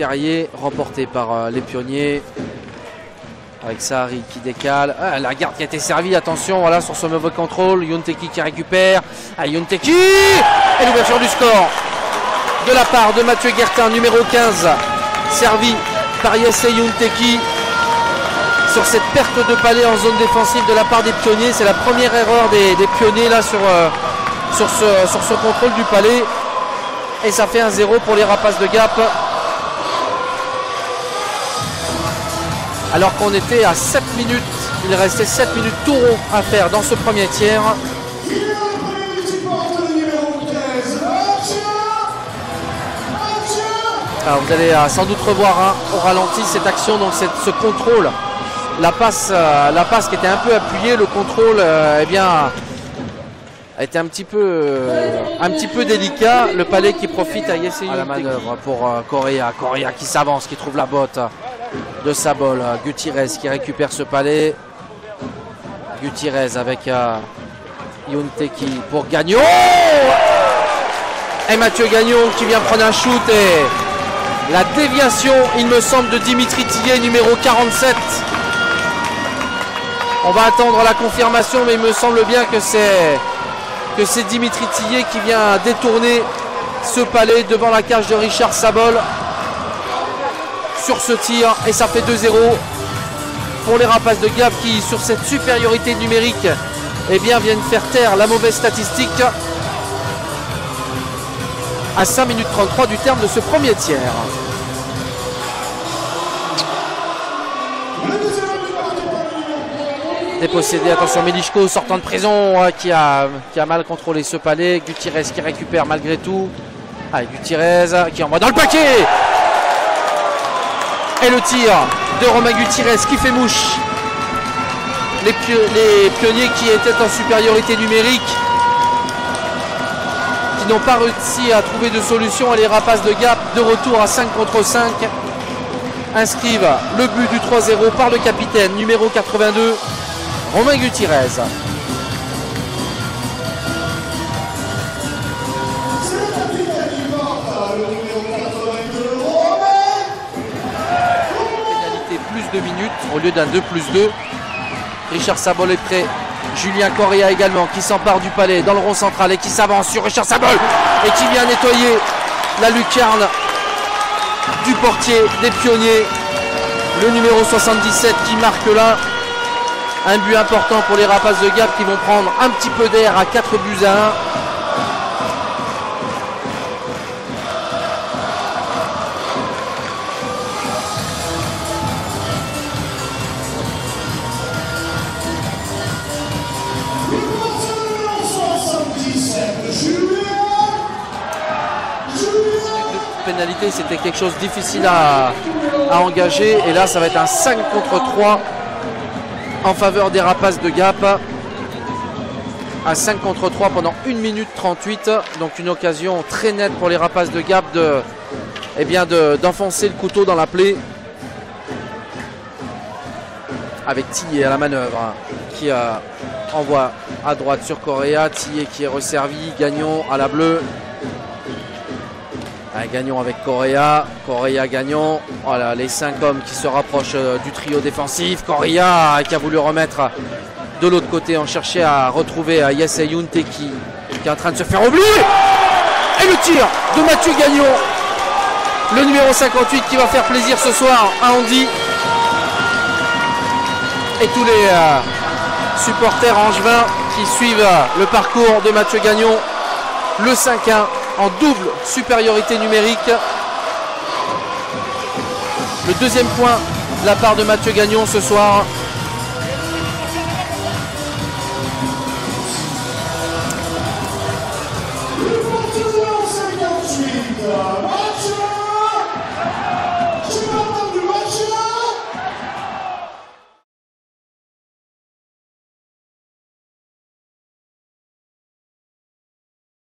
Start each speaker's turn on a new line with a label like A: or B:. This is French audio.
A: Terrier, remporté par les Pionniers. Avec Sahari qui décale. Ah, la garde qui a été servie, attention, voilà, sur ce mauvais contrôle. Yunteki qui récupère. Ah, Yunteki. Et l'ouverture du score de la part de Mathieu Guertin, numéro 15. Servi par Yesse Yunteki. Sur cette perte de palais en zone défensive de la part des Pionniers. C'est la première erreur des Pionniers là sur ce contrôle du palais. Et ça fait 1-0 pour les Rapaces de Gap. Alors qu'on était à 7 minutes, il restait 7 minutes tout rond à faire dans ce premier tiers. Alors vous allez sans doute revoir au ralenti cette action, donc ce contrôle. La passe qui était un peu appuyée, le contrôle eh bien, était un petit peu délicat. Le palais qui profite à Yesse à la manœuvre pour Correa. Correa qui s'avance, qui trouve la botte de Sabol. Gutiérrez qui récupère ce palais. Gutiérrez avec Yunteki pour Gagnon. Et Mathieu Gagnon qui vient prendre un shoot et la déviation, il me semble, de Dimitri Tillet, numéro 47. On va attendre la confirmation, mais il me semble bien que c'est Dimitri Tillet qui vient détourner ce palais devant la cage de Richard Sabol sur ce tir, et ça fait 2-0 pour les Rapaces de Gap qui, sur cette supériorité numérique, eh bien, viennent faire taire la mauvaise statistique à 5 minutes 33 du terme de ce premier tiers. Dépossédé, attention, Milichko sortant de prison qui a mal contrôlé ce palais. Gutiérrez qui récupère malgré tout. Ah, Gutiérrez qui envoie dans le paquet. Et le tir de Romain Gutiérrez qui fait mouche. Les Pionniers qui étaient en supériorité numérique, qui n'ont pas réussi à trouver de solution, et les Rapaces de Gap de retour à 5 contre 5 inscrivent le but du 3-0 par le capitaine numéro 82. Romain Gutiérrez. Pénalité plus 2 minutes au lieu d'un 2+2. Richard Sabol est prêt. Julien Correa également qui s'empare du palais dans le rond central et qui s'avance sur Richard Sabol et qui vient nettoyer la lucarne du portier des Pionniers. Le numéro 77 qui marque là. Un but important pour les Rapaces de Gap qui vont prendre un petit peu d'air à 4 buts à 1. Pénalité, c'était quelque chose de difficile à engager, et là ça va être un 5 contre 3 en faveur des Rapaces de Gap. À 5 contre 3 pendant 1 minute 38. Donc une occasion très nette pour les Rapaces de Gap d'enfoncer le couteau dans la plaie. Avec Tillet à la manœuvre qui envoie à droite sur Correa. Tillet qui est resservi. Gagnon à la bleue. Gagnon avec Correa. Correa, Gagnon. Voilà, les 5 hommes qui se rapprochent du trio défensif. Correa qui a voulu remettre de l'autre côté. On cherchait à retrouver Yesse Yunteki qui est en train de se faire oublier. Et le tir de Mathieu Gagnon, le numéro 58, qui va faire plaisir ce soir à Andy et tous les supporters angevins qui suivent le parcours de Mathieu Gagnon. Le 5-1 en double supériorité numérique. Le deuxième point de la part de Mathieu Gagnon ce soir.